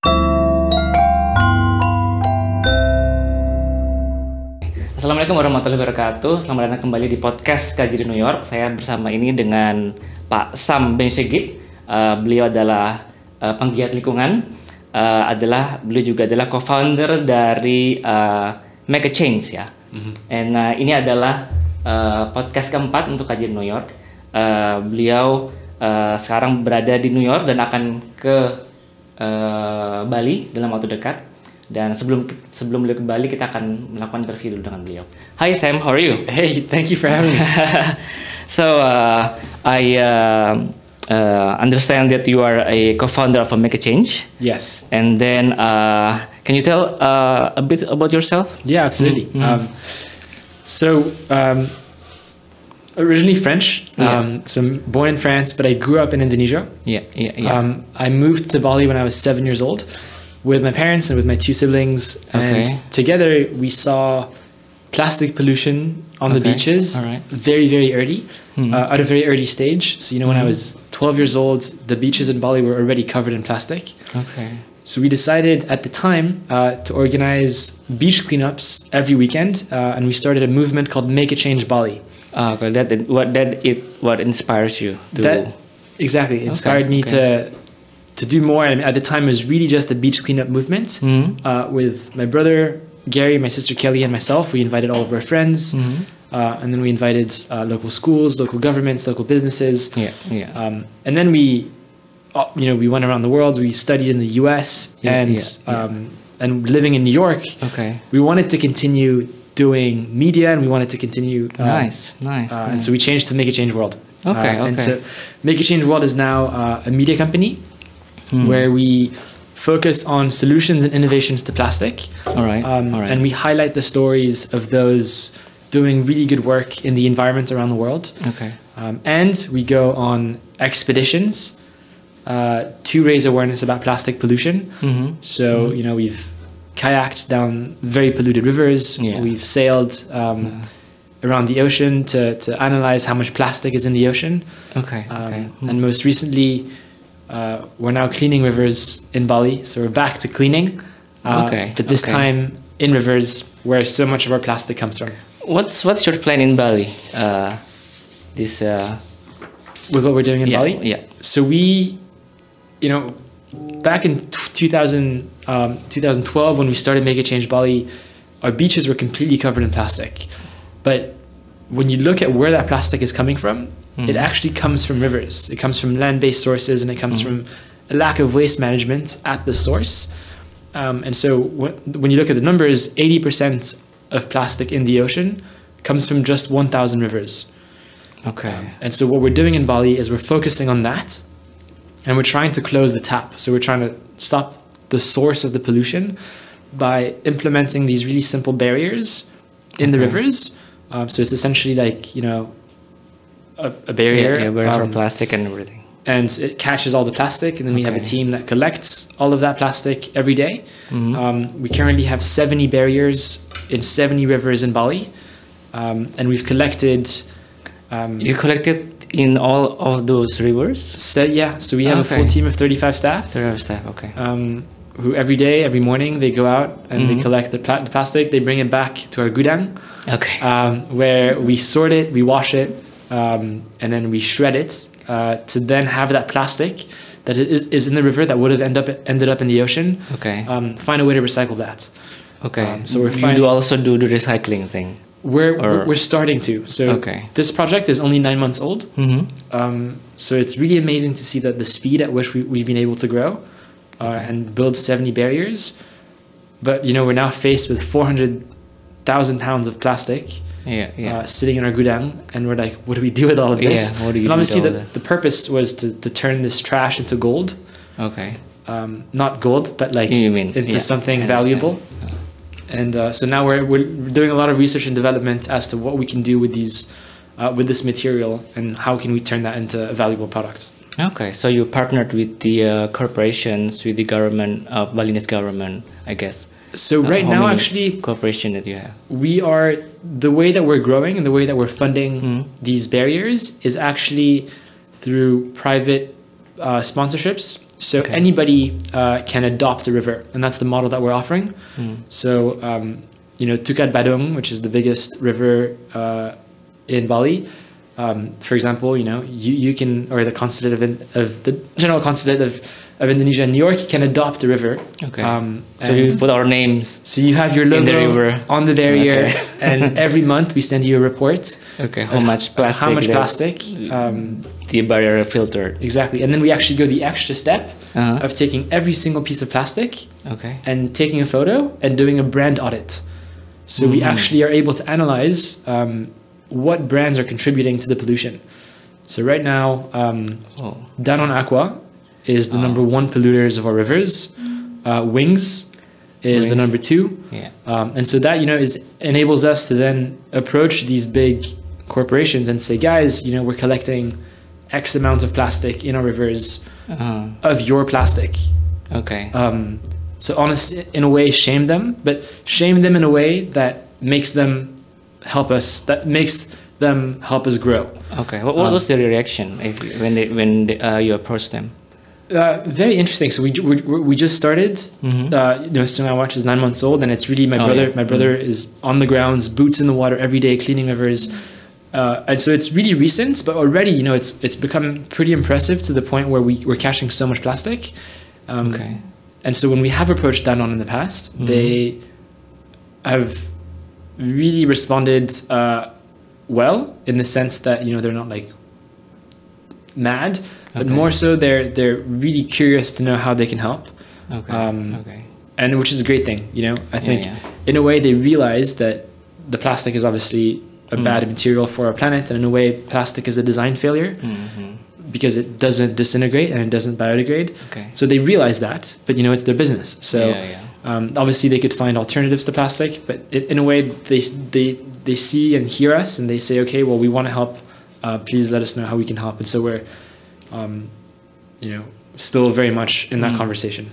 Assalamualaikum warahmatullahi wabarakatuh. Selamat datang kembali di podcast KJRI New York. Saya bersama ini dengan Pak Sam Bencheghib. Beliau adalah penggiat lingkungan. Beliau juga adalah co-founder dari Make a Change ya. And ini adalah podcast keempat untuk KJRI New York. Beliau sekarang berada di New York dan akan ke Bali dalam waktu dekat. Dan sebelum beliau ke Bali, kita akan melakukan interview dulu dengan beliau. Hi Sam, how are you? Hey, thank you for having me. So I understand that you are a co-founder of Make a Change. Yes. And then can you tell a bit about yourself? Yeah, absolutely. Originally French. So I'm born in France, but I grew up in Indonesia. Yeah. I moved to Bali when I was 7 years old, with my parents and with my two siblings, and together we saw plastic pollution on the beaches very, very early, at a very early stage. So, when I was 12 years old, the beaches in Bali were already covered in plastic. So we decided at the time to organize beach cleanups every weekend, and we started a movement called Make a Change Bali. What inspires you to... That exactly inspired me to do more. And at the time, it was really just the beach cleanup movement. With my brother Gary, my sister Kelly, and myself. We invited all of our friends, and then we invited local schools, local governments, local businesses. And then we went around the world. We studied in the U.S. and living in New York. We wanted to continue doing media, and we wanted to continue. Nice. And so we changed to Make a Change World. And so Make a Change World is now a media company. Where we focus on solutions and innovations to plastic. And we highlight the stories of those doing really good work in the environment around the world. And we go on expeditions to raise awareness about plastic pollution. So, we've kayaked down very polluted rivers. We've sailed around the ocean to analyze how much plastic is in the ocean. And most recently, we're now cleaning rivers in Bali, so we're back to cleaning. But this time in rivers where so much of our plastic comes from. What's your plan in Bali? With what we're doing in Bali? Yeah. So we, back in 2012 when we started Make a Change Bali, our beaches were completely covered in plastic. But when you look at where that plastic is coming from, it actually comes from rivers. It comes from land-based sources, and it comes from a lack of waste management at the source. And so when you look at the numbers, 80% of plastic in the ocean comes from just 1,000 rivers. And so what we're doing in Bali is we're focusing on that, and we're trying to close the tap. So we're trying to stop the source of the pollution by implementing these really simple barriers in the rivers. So it's essentially like, a barrier. For plastic and everything. And it catches all the plastic, and then we have a team that collects all of that plastic every day. We currently have 70 barriers in 70 rivers in Bali. And we've collected... you collected in all of those rivers? So we have a full team of 35 staff. Who every day, every morning, they go out and they collect the plastic. They bring it back to our gudang, where we sort it, we wash it, and then we shred it to then have that plastic that is in the river that would have ended up in the ocean. Find a way to recycle that. So you also do the recycling thing. We're starting to. So this project is only 9 months old. So it's really amazing to see that the speed at which we've been able to grow. And build 70 barriers. But, we're now faced with 400,000 pounds of plastic sitting in our gudang. And we're like, what do we do with all of this? And obviously the purpose was to turn this trash into gold. Not gold, but into something valuable. And so now we're doing a lot of research and development as to what we can do with with this material and how can we turn that into a valuable product. So you partnered with the corporations, with the government, Balinese government, I guess. So right now, actually, cooperation that you have. We are, the way that we're growing and the way that we're funding these barriers is actually through private sponsorships. So anybody can adopt a river, and that's the model that we're offering. So, Tukat Badung, which is the biggest river in Bali, for example, you can, or the consulate of the general consulate of Indonesia in New York can adopt a river. Okay. So you put our names. So you have your logo on the barrier, and every month we send you a report. Okay. How much plastic? The barrier filtered. Exactly, and then we actually go the extra step of taking every single piece of plastic. Okay. And taking a photo and doing a brand audit. So we actually are able to analyze what brands are contributing to the pollution. So right now, Danon Aqua is the number one polluters of our rivers. Wings is the number two. Yeah. And so that, enables us to then approach these big corporations and say, guys, we're collecting X amount of plastic in our rivers of your plastic. Okay. So honestly, in a way, shame them, but shame them in a way that makes them help us, grow. Okay. What was their reaction when you approached them? Very interesting. So we just started. Sungai Watch is 9 months old, and it's really my brother. My brother is on the grounds, boots in the water every day, cleaning rivers, and so it's really recent. But already, it's become pretty impressive to the point where we're catching so much plastic. Okay. And so when we have approached Danon in the past, they have really responded well, in the sense that they're not like mad, but more so they're really curious to know how they can help. Okay. And which is a great thing. I think in a way they realize that the plastic is obviously a bad material for our planet, and in a way plastic is a design failure. Because it doesn't disintegrate and it doesn't biodegrade. Okay. So they realize that, but it's their business. So obviously they could find alternatives to plastic, but in a way they see and hear us and they say, okay, well, we want to help. Please let us know how we can help. And so we're, still very much in that conversation.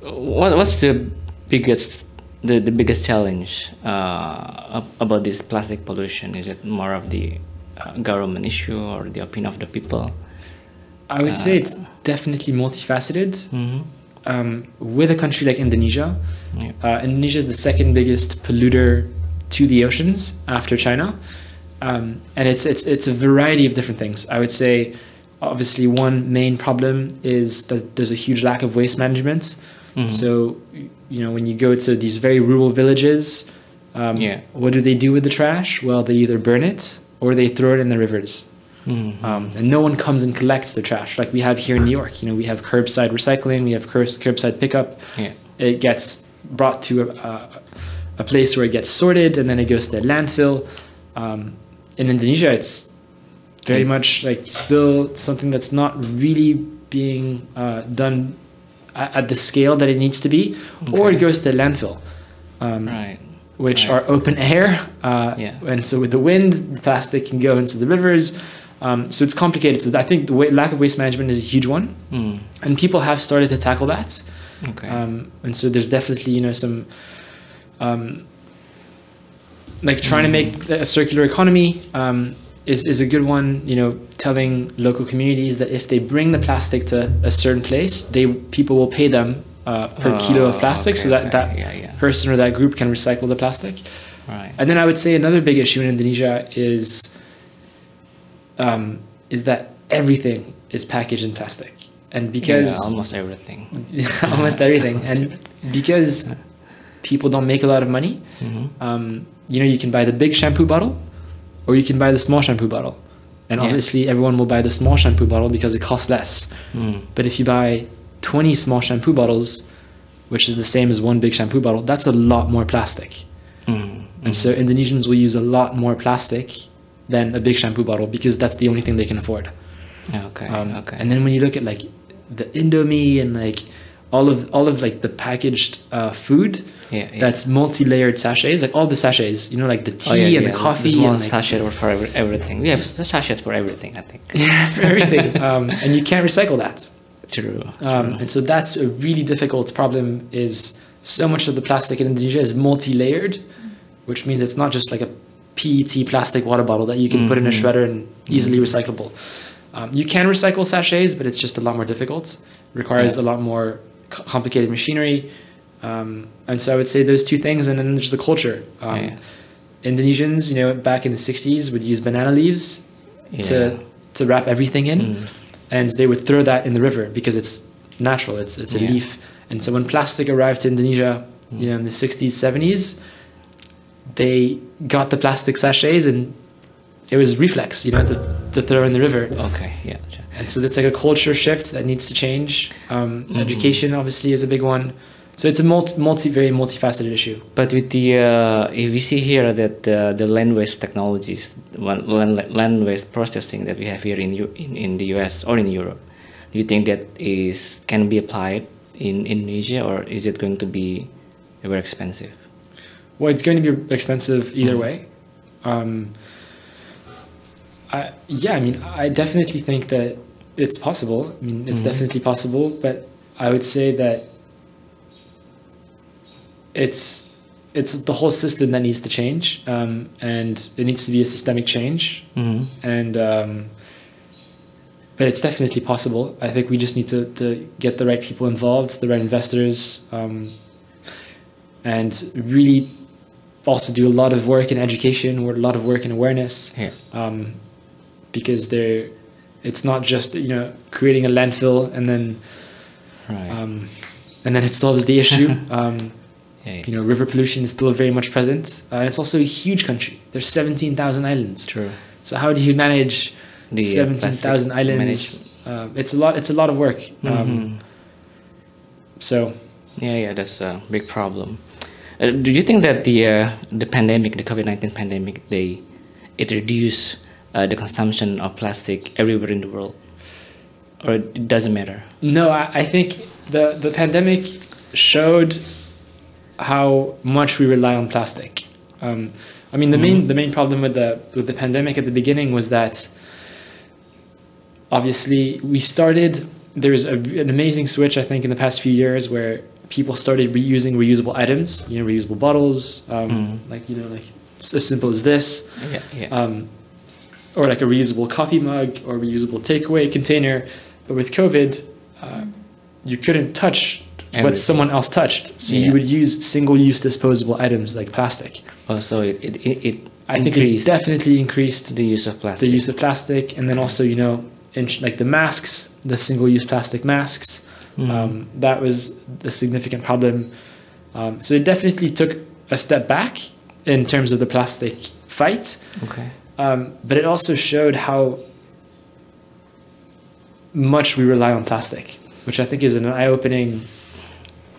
What's the biggest challenge about this plastic pollution? Is it more of the government issue or the opinion of the people? I would say it's definitely multifaceted. With a country like Indonesia, Indonesia is the second biggest polluter to the oceans after China, and it's a variety of different things. I would say, obviously, one main problem is that there's a huge lack of waste management. So, when you go to these very rural villages, what do they do with the trash? Well, they either burn it or they throw it in the rivers. And no one comes and collects the trash like we have here in New York. We have curbside recycling, we have curbside pickup. It gets brought to a place where it gets sorted, and then it goes to the landfill. In Indonesia, it's very much like still something that's not really being done at the scale that it needs to be, or it goes to the landfill. Which are open air. And so with the wind, the plastic can go into the rivers. So it's complicated. So I think the lack of waste management is a huge one. And people have started to tackle that. And so there's definitely, some like trying to make a circular economy is a good one, telling local communities that if they bring the plastic to a certain place, people will pay them per kilo of plastic, so that person or that group can recycle the plastic. And then I would say another big issue in Indonesia is that everything is packaged in plastic, and because almost everything, and because people don't make a lot of money, you can buy the big shampoo bottle, or you can buy the small shampoo bottle, and obviously everyone will buy the small shampoo bottle because it costs less. But if you buy 20 small shampoo bottles, which is the same as one big shampoo bottle, that's a lot more plastic. And so Indonesians will use a lot more plastic than a big shampoo bottle because that's the only thing they can afford. And then when you look at like the Indomie and like all of like the packaged food, that's multi-layered sachets, like all the sachets, like the tea and the coffee, and sachet for everything. We have sachets for everything, I think. For everything. And you can't recycle that. True. And so that's a really difficult problem, is so much of the plastic in Indonesia is multi-layered, which means it's not just like a PET plastic water bottle that you can put in a shredder and easily recyclable. You can recycle sachets, but it's just a lot more difficult. It requires a lot more complicated machinery. And so I would say those two things, and then there's the culture. Indonesians, back in the 60s would use banana leaves to wrap everything in, and they would throw that in the river because it's natural, it's a leaf. And so when plastic arrived to Indonesia, in the 60s, 70s, they got the plastic sachets and it was reflex, to throw in the river. Okay, yeah. And so that's like a culture shift that needs to change. Education obviously is a big one. So it's a very multifaceted issue. But with the, if we see here that the land waste technologies, land waste processing that we have here in the US or in Europe, do you think that can be applied in Indonesia, or is it going to be very expensive? Well, it's going to be expensive either way. I definitely think that it's possible. It's definitely possible, but I would say that it's the whole system that needs to change, and it needs to be a systemic change. But it's definitely possible. I think we just need to get the right people involved, the right investors, and really also do a lot of work in education, or a lot of work in awareness. Because it's not just creating a landfill and then it solves the issue. River pollution is still very much present, and it's also a huge country. There's 17,000 islands. True. So how do you manage 17,000 islands? It's a lot of work. So that's a big problem. Do you think that the pandemic, the COVID-19 pandemic, it reduced the consumption of plastic everywhere in the world, or it doesn't matter? No, I think the pandemic showed how much we rely on plastic. The main problem with the pandemic at the beginning was that obviously there's an amazing switch, I think, in the past few years where people started reusing reusable items, reusable bottles, like as simple as this. Or like a reusable coffee mug or reusable takeaway container. But with COVID, you couldn't touch what someone else touched. So you would use single-use disposable items like plastic. Oh, so I think it definitely increased the use of plastic. And then also, like the masks, the single-use plastic masks, that was a significant problem. So it definitely took a step back in terms of the plastic fight. Okay. But it also showed how much we rely on plastic, which I think is an eye-opening,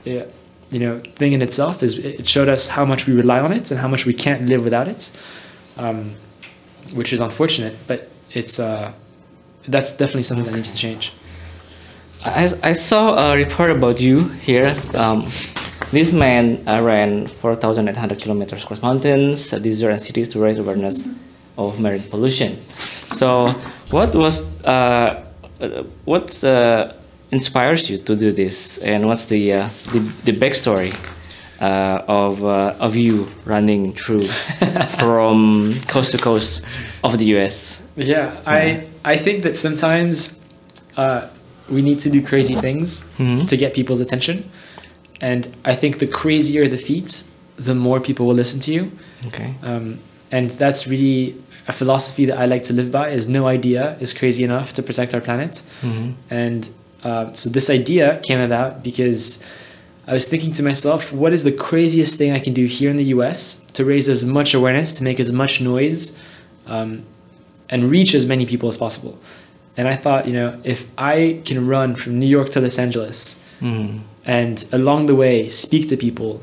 thing in itself. It showed us how much we rely on it and how much we can't live without it, which is unfortunate. But that's definitely something that needs to change. I saw a report about you here. This man ran 4,800 kilometers across mountains, deserts, and cities to raise awareness of marine pollution. So, what inspires you to do this, and what's the backstory of you running through from coast to coast of the US? I think that sometimes we need to do crazy things to get people's attention, and I think the crazier the feat, the more people will listen to you. Okay. And that's really a philosophy that I like to live by, is no idea is crazy enough to protect our planet. And so this idea came about because I was thinking to myself, what is the craziest thing I can do here in the US to raise as much awareness, to make as much noise, and reach as many people as possible? And I thought, if I can run from New York to Los Angeles and along the way speak to people,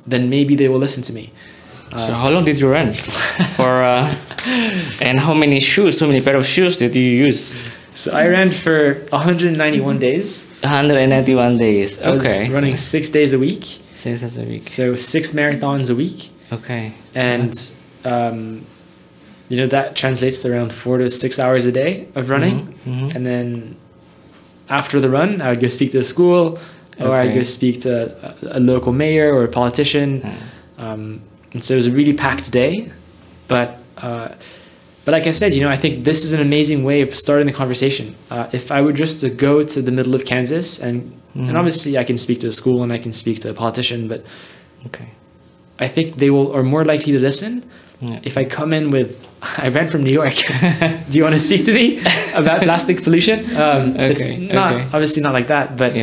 then maybe they will listen to me. So how long did you run for, and how many pair of shoes did you use? So I ran for 191 days. 191 days. I was running 6 days a week. 6 days a week. So 6 marathons a week. Okay. And that translates to around 4 to 6 hours a day of running. And then after the run, I would go speak to a school, or I'd go speak to a local mayor or a politician. And so it was a really packed day, but But like I said, I think this is an amazing way of starting the conversation. If I were just to go to the middle of Kansas, and obviously I can speak to a school and I can speak to a politician, but I think they are more likely to listen if I come in with, I ran from New York. Do you want to speak to me about plastic pollution? It's obviously not like that, but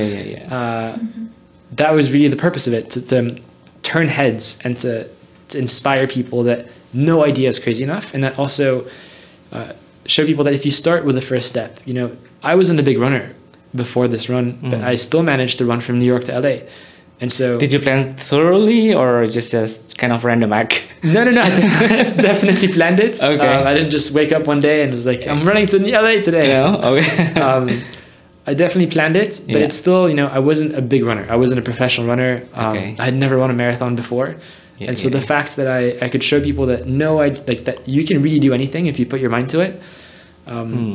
that was really the purpose of it, to turn heads and to inspire people that no idea is crazy enough, and that also show people that if you start with the first step, I wasn't a big runner before this run, but I still managed to run from New York to LA. And so, did you plan thoroughly or just kind of random act? No. I definitely planned it. I didn't just wake up one day and was like, I'm running to LA today. No? Okay. I definitely planned it, but it's still, I wasn't a big runner. I wasn't a professional runner. I had never run a marathon before. And so the fact that I could show people that that you can really do anything if you put your mind to it,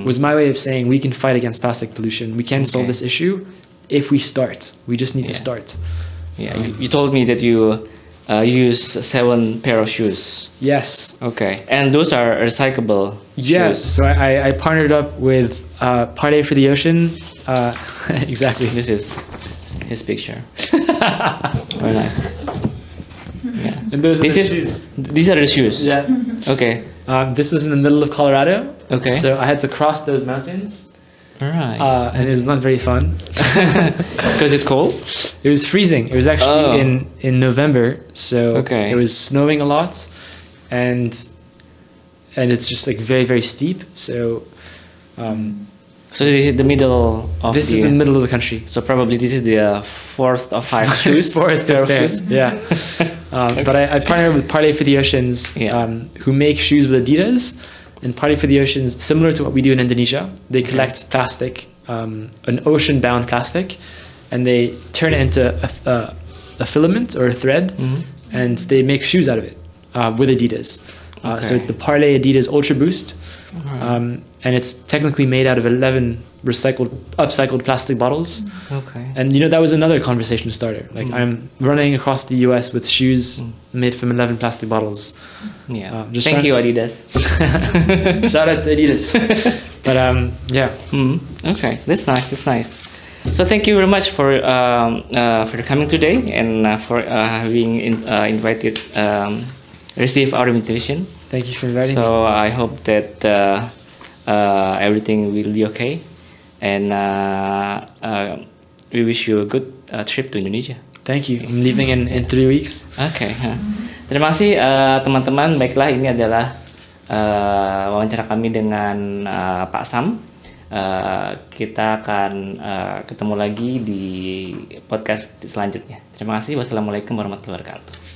was my way of saying we can fight against plastic pollution. We can solve this issue if we start. We just need to start. Yeah, you told me that you use 7 pair of shoes. Yes. Okay, and those are recyclable shoes. So I partnered up with Party for the Ocean. Exactly. This is his picture. Very nice. Yeah. And those are the shoes. These are the shoes. Yeah. Okay. This was in the middle of Colorado. Okay. So I had to cross those mountains. Right. And it was not very fun. Because it's cold? It was freezing. It was actually in November, so it was snowing a lot, and it's just like very, very steep. So so this is the middle of this is the middle of the country. So probably this is the 4th of 5 shoes. Fourth pair of shoes. Yeah. But I partnered with Party for the Oceans, who make shoes with Adidas. And Party for the Oceans, similar to what we do in Indonesia, they collect plastic, an ocean-bound plastic, and they turn it into a filament or a thread, and they make shoes out of it with Adidas. So it's the Parley Adidas Ultra Boost, and it's technically made out of 11 upcycled plastic bottles. And that was another conversation starter. Like I'm running across the US with shoes made from 11 plastic bottles. Yeah. Thank you, Adidas. Shout out to Adidas. But okay, that's nice. So thank you very much for coming today and for having invited receive our invitation. Thank you for inviting me. So I hope that everything will be okay, and we wish you a good trip to Indonesia. Thank you. I'm leaving in 3 weeks. Okay. Terima kasih teman-teman. Baiklah, ini adalah wawancara kami dengan Pak Sam. Kita akan ketemu lagi di podcast selanjutnya. Terima kasih. Wassalamualaikum warahmatullahi wabarakatuh.